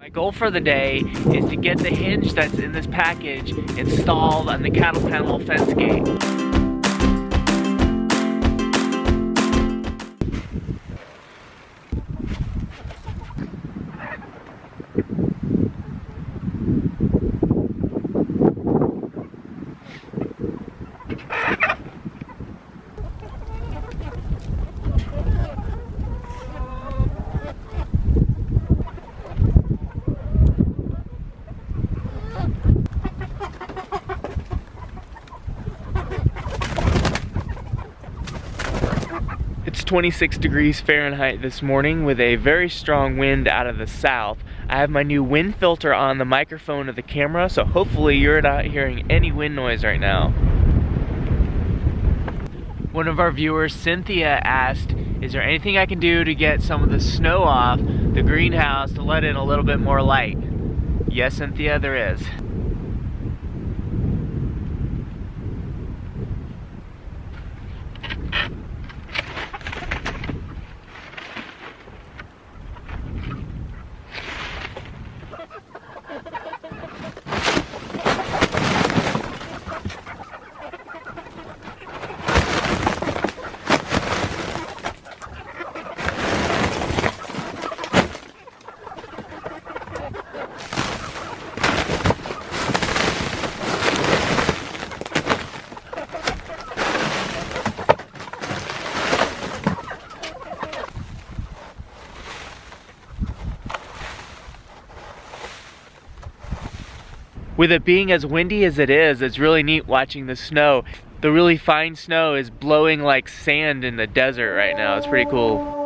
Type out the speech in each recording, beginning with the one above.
My goal for the day is to get the hinge that's in this package installed on the cattle panel fence gate. It's 26 degrees Fahrenheit this morning with a very strong wind out of the south. I have my new wind filter on the microphone of the camera, so hopefully you're not hearing any wind noise right now. One of our viewers, Cynthia, asked, is there anything I can do to get some of the snow off the greenhouse to let in a little bit more light? Yes, Cynthia, there is. With it being as windy as it is, it's really neat watching the snow. The really fine snow is blowing like sand in the desert right now. It's pretty cool.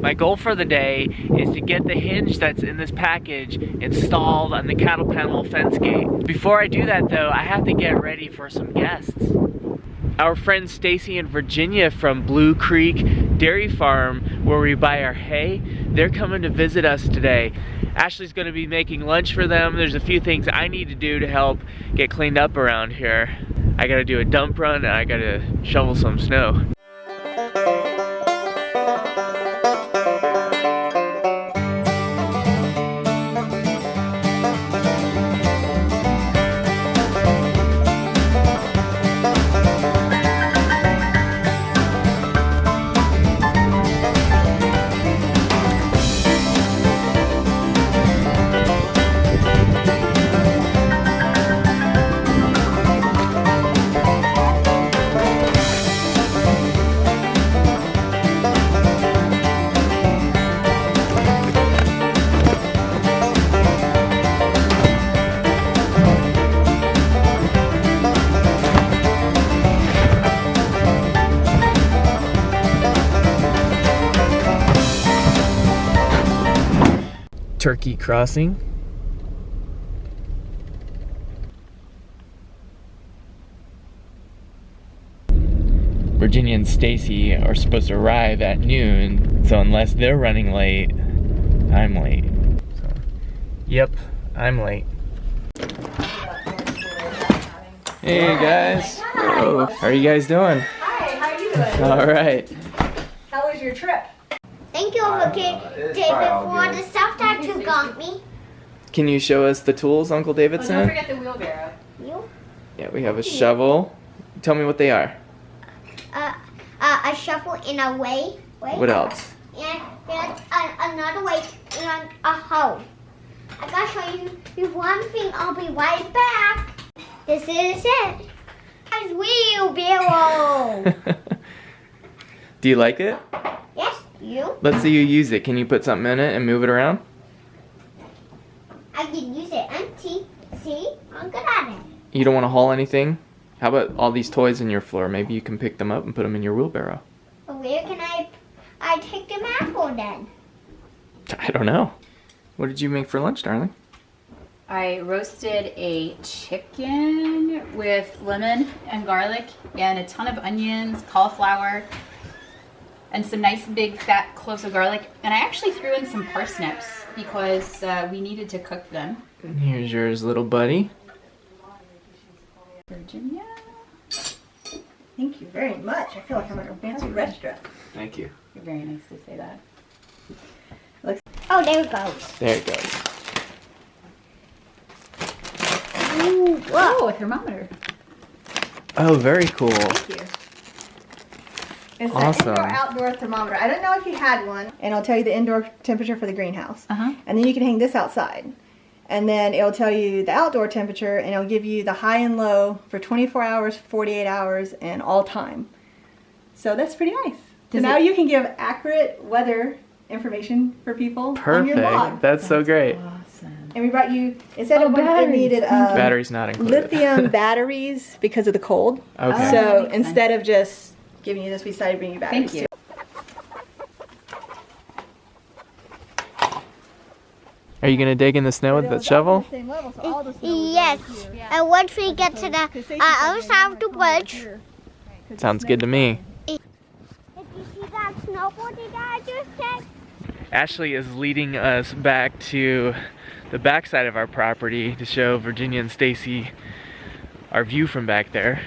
My goal for the day is to get the hinge that's in this package installed on the cattle panel fence gate. Before I do that though, I have to get ready for some guests. Our friends Stacy and Virginia from Blue Creek Dairy Farm, where we buy our hay, they're coming to visit us today. Ashley's going to be making lunch for them. There's a few things I need to do to help get cleaned up around here. I gotta do a dump run and I gotta shovel some snow. Turkey crossing. Virginia and Stacy are supposed to arrive at noon, so unless they're running late, I'm late. So, yep, I'm late. Hey guys. Whoa. How are you guys doing? Hi, how are you doing? All right. How was your trip? Thank you, David, for the stuff that you got me. Can you show us the tools Uncle David Oh, sent? don't forget the wheelbarrow. You? Yeah, we have a shovel. Tell me what they are. shovel and a weight. What else? And another weight and a hoe. I gotta show you one thing. I'll be right back. This is it. Guys, wheelbarrow. Do you like it? Yes, you. Let's see you use it. Can you put something in it and move it around? I can use it empty. See, I'm good at it. You don't want to haul anything? How about all these toys in your floor? Maybe you can pick them up and put them in your wheelbarrow. But where can I take them apple then? I don't know. What did you make for lunch, darling? I roasted a chicken with lemon and garlic and a ton of onions, cauliflower, and some nice big fat cloves of garlic. And I actually threw in some parsnips because we needed to cook them. And here's yours, little buddy. Virginia. Thank you very much. I feel like I'm at a fancy restaurant. Thank you. You're very nice to say that. Oh, there it goes. There it goes. Ooh, whoa. Oh, a thermometer. Oh, very cool. Thank you. It's Awesome. an indoor-outdoor thermometer. I don't know if you had one, and it'll tell you the indoor temperature for the greenhouse. Uh-huh. And then you can hang this outside. And then it'll tell you the outdoor temperature, and it'll give you the high and low for 24 hours, 48 hours, and all time. So that's pretty nice. So now you can give accurate weather information for people on your log. Perfect. That's so great. Awesome. And we brought you, it said it needed Battery's not included. lithium batteries because of the cold. Okay. So That makes instead of just giving you this, we decided to bring you batteries. Thank you. Are you going to dig in the snow with the shovel? Yes. And once we get to the other side of the bridge. Sounds good to me. Did you see that snowboarding that I just said? Ashley is leading us back to the backside of our property to show Virginia and Stacy our view from back there.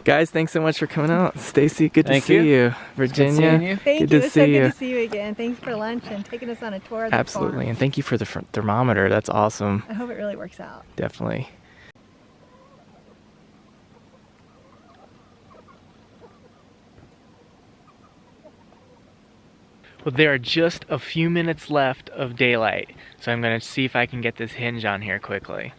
Guys, thanks so much for coming out. Stacy, good to see you. Virginia, Thank good you. to It's so see good you. to see you again. Thanks for lunch and taking us on a tour of the Absolutely, farm. and thank you for the thermometer. That's awesome. I hope it really works out. Definitely. Well, there are just a few minutes left of daylight, so I'm going to see if I can get this hinge on here quickly.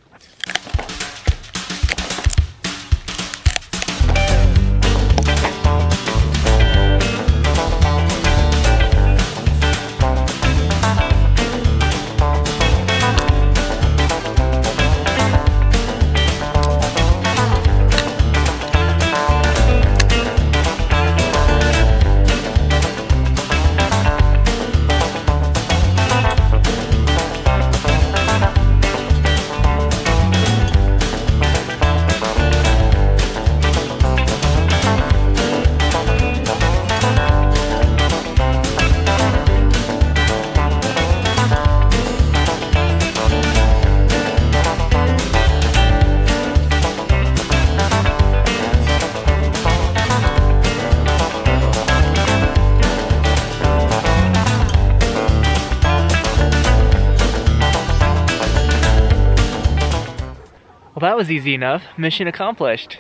Well, that was easy enough. Mission accomplished.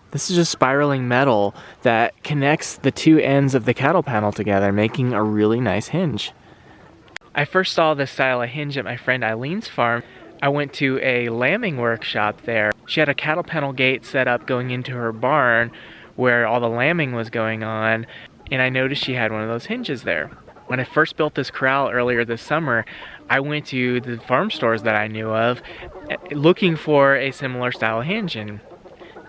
This is just spiraling metal that connects the two ends of the cattle panel together, making a really nice hinge. I first saw this style of hinge at my friend Eileen's farm. I went to a lambing workshop there. She had a cattle panel gate set up going into her barn where all the lambing was going on, and I noticed she had one of those hinges there. When I first built this corral earlier this summer, I went to the farm stores that I knew of looking for a similar style hinge, and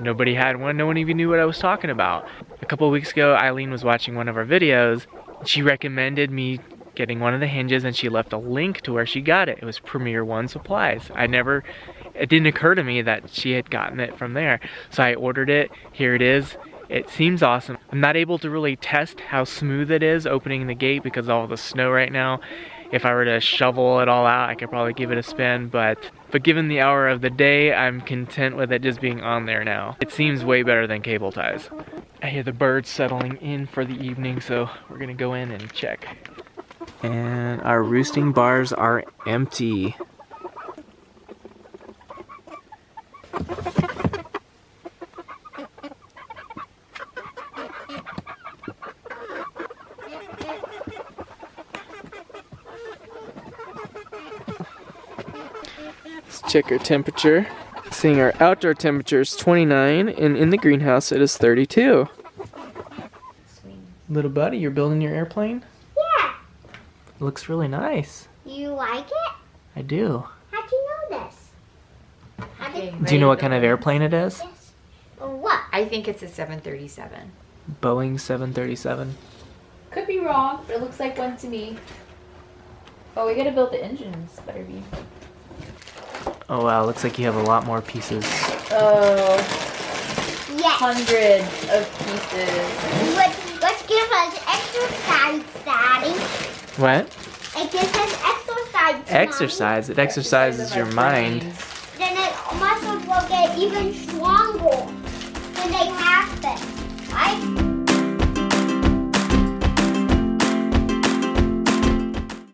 nobody had one. No one even knew what I was talking about. A couple of weeks ago, Eileen was watching one of our videos. She recommended me getting one of the hinges, and she left a link to where she got it. It was Premier One Supplies. It didn't occur to me that she had gotten it from there. So I ordered it. Here it is. It seems awesome. I'm not able to really test how smooth it is opening the gate because of all the snow right now. If I were to shovel it all out, I could probably give it a spin, but given the hour of the day, I'm content with it just being on there now. It seems way better than cable ties. I hear the birds settling in for the evening, so we're gonna go in and check. And our roosting bars are empty. Let's check our temperature. Seeing our outdoor temperature is 29, and in the greenhouse it is 32. Little buddy, you're building your airplane? Yeah. It looks really nice. You like it? I do. How'd you know this? Do you know what kind of airplane it is? Yes. What? I think it's a 737. Boeing 737. Could be wrong, but it looks like one to me. Oh, we gotta build the engines, Butterby. Oh wow, looks like you have a lot more pieces. Oh, Yes. hundreds of pieces. Let's give us exercise, Daddy. What? It gives us exercise. Exercise. It exercises your mind. Then it muscles will get even